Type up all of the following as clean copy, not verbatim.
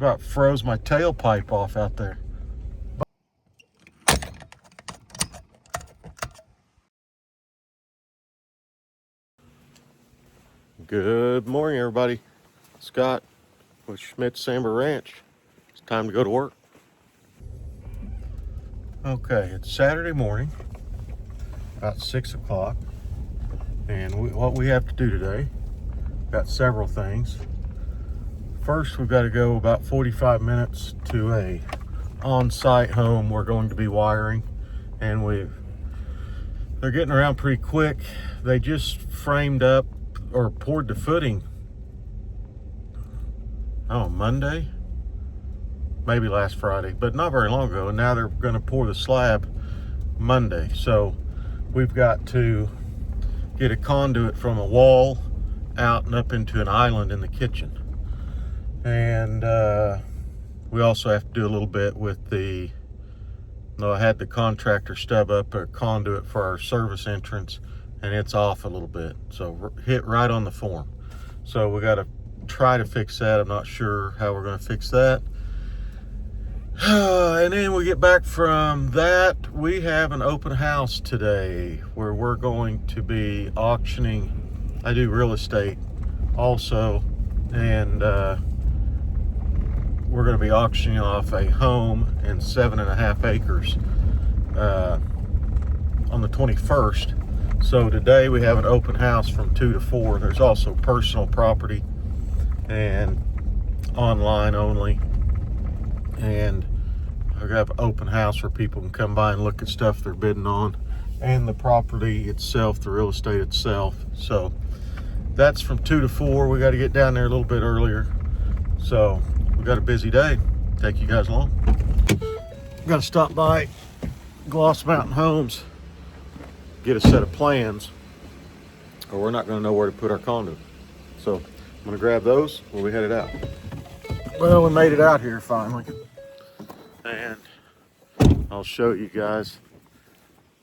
About froze my tailpipe off out there. Good morning, everybody. Scott with Schmidt Samber Ranch. It's time to go to work. Okay, it's Saturday morning, about 6 o'clock, and what we have to do today, got several things. First, we've got to go about 45 minutes to a on-site home we're going to be wiring, and they're getting around pretty quick. They just framed up or poured the footing, Monday, maybe last Friday, but not very long ago, and now they're going to pour the slab Monday. So we've got to get a conduit from a wall out and up into an island in the kitchen. And we also have to do a little bit with I had the contractor stub up a conduit for our service entrance, and it's off a little bit, so hit right on the form. So we got to try to fix that. I'm not sure how we're going to fix that. And then we get back from that, we have an open house today where we're going to be auctioning. I do real estate also, and we're going to be auctioning off a home in 7.5 acres on the 21st. So today we have an open house from 2 to 4. There's also personal property and online only. And I have an open house where people can come by and look at stuff they're bidding on, and the property itself, the real estate itself. So that's from 2 to 4. We got to get down there a little bit earlier. So we got a busy day. Take you guys along. We've got to stop by Gloss Mountain Homes, get a set of plans, or we're not going to know where to put our conduit. So I'm going to grab those when we headed out. Well, we made it out here finally, and I'll show you guys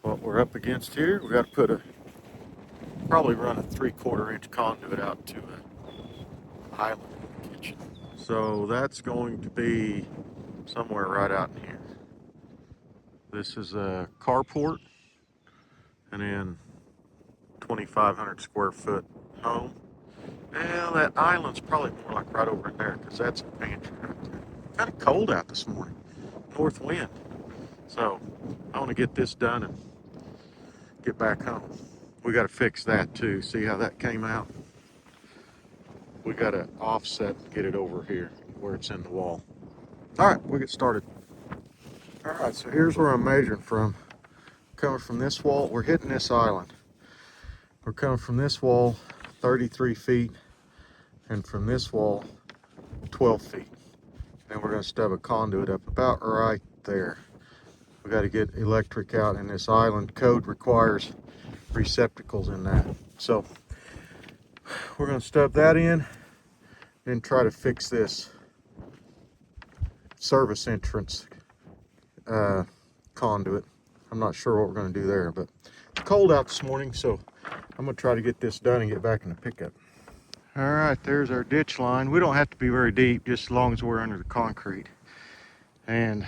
what we're up against here. We got to probably run a 3/4 inch conduit out to an island in the kitchen. So that's going to be somewhere right out in here. This is a carport, and then 2,500 square foot home. Well, that island's probably more like right over in there, because that's a pantry right there. Kind of cold out this morning, north wind. So I want to get this done and get back home. We got to fix that too. See how that came out? We got to offset and get it over here where it's in the wall. All right, we'll get started. All right, so here's where I'm measuring from. Coming from this wall, we're hitting this island. We're coming from this wall 33 feet, and from this wall 12 feet. And we're going to stub a conduit up about right there. We got to get electric out in this island. Code requires receptacles in that. So we're going to stub that in and try to fix this service entrance conduit. I'm not sure what we're going to do there, but it's cold out this morning, so I'm going to try to get this done and get back in the pickup. All right, there's our ditch line. We don't have to be very deep, just as long as we're under the concrete. And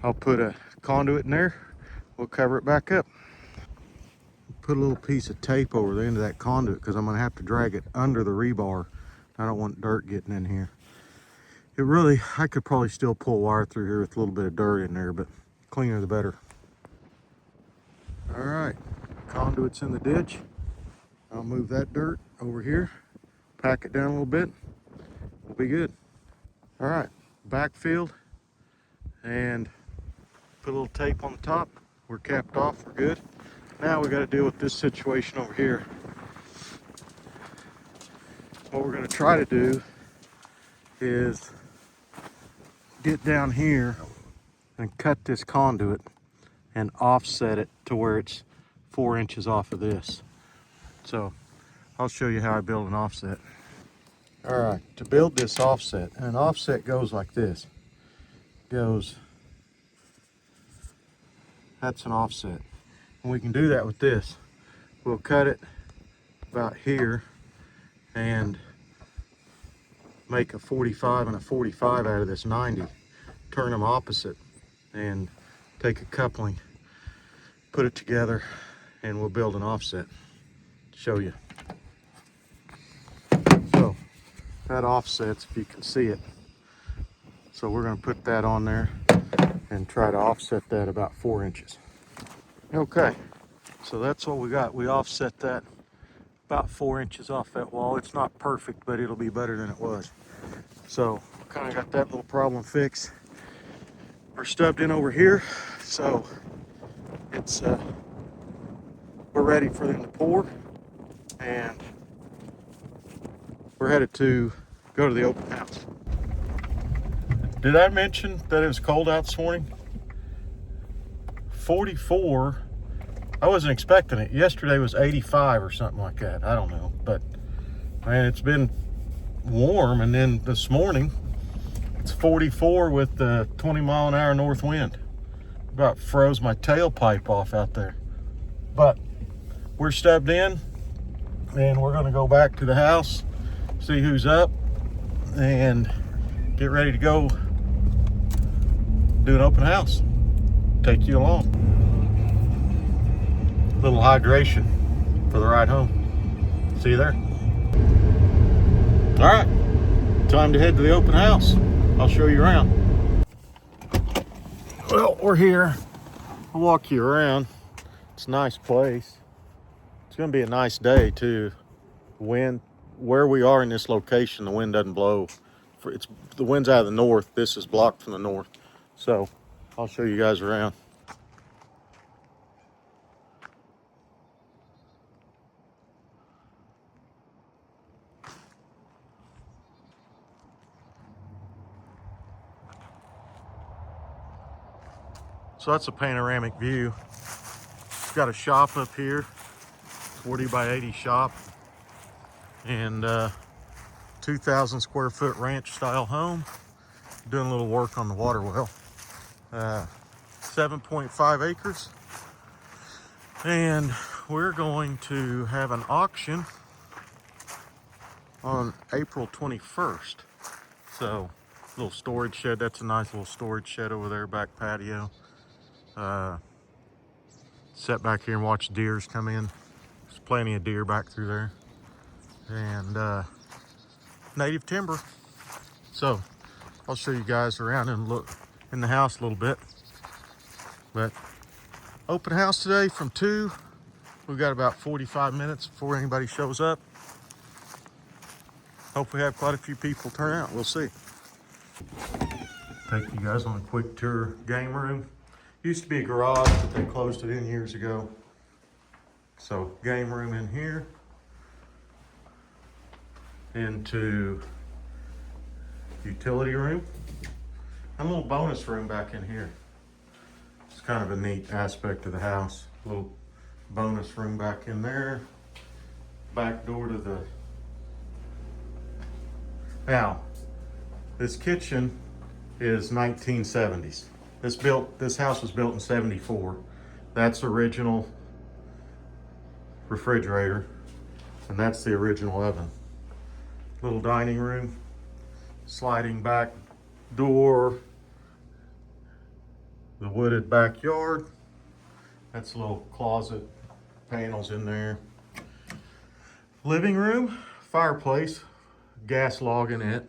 I'll put a conduit in there. We'll cover it back up. Put a little piece of tape over the end of that conduit, because I'm going to have to drag it under the rebar. I don't want dirt getting in here. I could probably still pull wire through here with a little bit of dirt in there, but cleaner the better. All right, conduit's in the ditch. I'll move that dirt over here, pack it down a little bit. We'll be good. All right, backfilled, and put a little tape on the top. We're capped off, we're good. Now we got to deal with this situation over here. What we're going to try to do is get down here and cut this conduit and offset it to where it's 4 inches off of this. So I'll show you how I build an offset. All right, to build this offset, and an offset goes like this. That's an offset. And we can do that with this. We'll cut it about here and make a 45 and a 45 out of this 90, turn them opposite, and take a coupling, put it together, and we'll build an offset. Show you. So that offsets, if you can see it. So we're going to put that on there and try to offset that about 4 inches. Okay, so that's what we got. We offset that about 4 inches off that wall. It's not perfect, but it'll be better than it was. So kind of got that little problem fixed. We're stubbed in over here, so it's we're ready for them to pour, and we're headed to go to the open house. Did I mention that it was cold out this morning? 44. I wasn't expecting it. Yesterday was 85 or something like that. I don't know, but man, it's been warm, and then this morning it's 44 with the 20-mile-an-hour north wind. About froze my tailpipe off out there. But we're stubbed in, and we're going to go back to the house, see who's up, and get ready to go do an open house. Take you along. A little hydration for the ride home. See you there. All right, time to head to the open house. I'll show you around. Well, we're here. I'll walk you around. It's a nice place. It's gonna be a nice day too. Wind, where we are in this location, the wind doesn't blow. The wind's out of the north. This is blocked from the north. So I'll show you guys around. So that's a panoramic view. It's got a shop up here, 40 by 80 shop, and 2,000 square foot ranch style home. Doing a little work on the water well. 7.5 acres. And we're going to have an auction on April 21st. So, little storage shed. That's a nice little storage shed over there, back patio. Sit back here and watch deers come in. There's plenty of deer back through there. And native timber. So I'll show you guys around and look in the house a little bit. But open house today from 2. We've got about 45 minutes before anybody shows up. Hope we have quite a few people turn out. We'll see. Take you guys on a quick tour. Game room. Used to be a garage, but they closed it in years ago. So game room in here. Into utility room. And a little bonus room back in here. It's kind of a neat aspect of the house. A little bonus room back in there. Back door to the... Now, this kitchen is 1970s. This house was built in 74. That's original refrigerator, and that's the original oven. Little dining room, sliding back door, the wooded backyard. That's a little closet, panels in there. Living room, fireplace, gas log in it,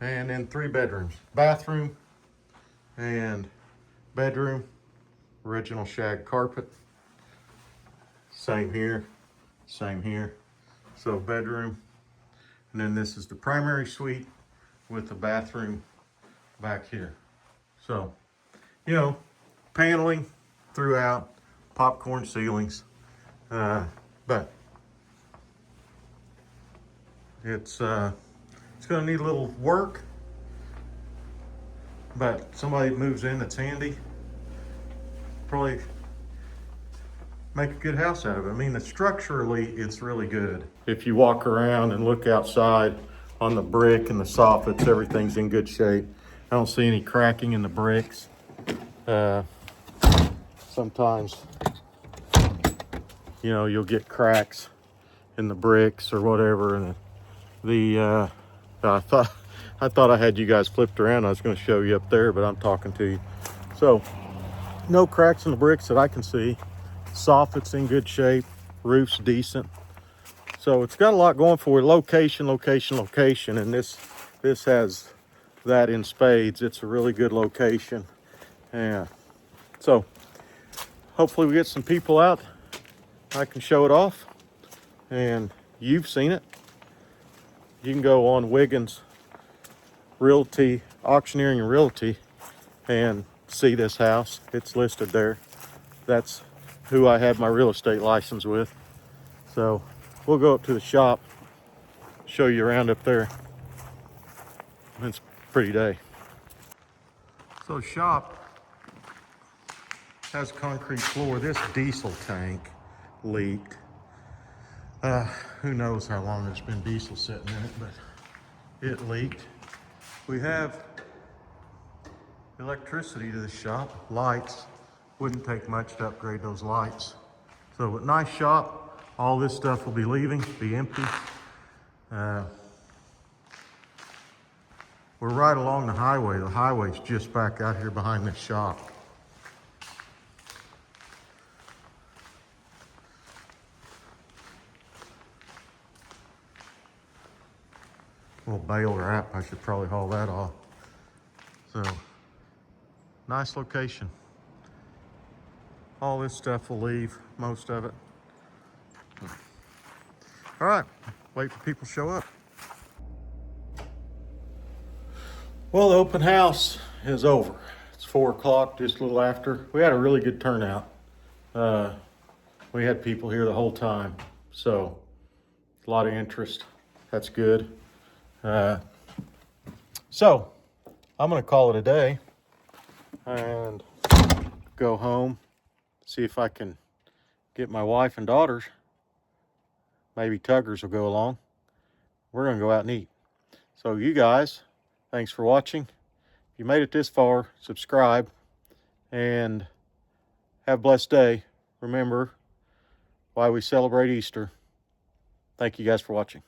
and then 3 bedrooms. Bathroom and bedroom, original shag carpet. Same here, same here. So bedroom, and then this is the primary suite with the bathroom back here. So, you know, paneling throughout, popcorn ceilings, but it's gonna need a little work, but somebody moves in that's handy, probably make a good house out of it. I mean, structurally, it's really good. If you walk around and look outside on the brick and the soffits, everything's in good shape. I don't see any cracking in the bricks. Sometimes, you know, you'll get cracks in the bricks or whatever, and I thought I had you guys flipped around. I was going to show you up there, but I'm talking to you. So no cracks in the bricks that I can see. Soffit's in good shape. Roof's decent. So it's got a lot going for it. Location, location, location, and this has that in spades. It's a really good location. Yeah. So hopefully we get some people out. I can show it off, and you've seen it. You can go on Wiggins Realty, Auctioneering and Realty, and see this house. It's listed there. That's who I have my real estate license with. So we'll go up to the shop, show you around up there. It's a pretty day. So shop has concrete floor. This diesel tank leaked. Who knows how long there's been diesel sitting in it, but it leaked. We have electricity to the shop, lights. Wouldn't take much to upgrade those lights. So a nice shop. All this stuff will be leaving, be empty. We're right along the highway. The highway's just back out here behind this shop. Little bale wrap, I should probably haul that off. So, nice location. All this stuff will leave, most of it. All right, wait for people to show up. Well, the open house is over. It's 4 o'clock, just a little after. We had a really good turnout. We had people here the whole time, so a lot of interest. That's good. So I'm gonna call it a day and go home, see if I can get my wife and daughters. Maybe Tuggers will go along. We're gonna go out and eat. So you guys, thanks for watching. If you made it this far, subscribe and have a blessed day. Remember why we celebrate Easter. Thank you guys for watching.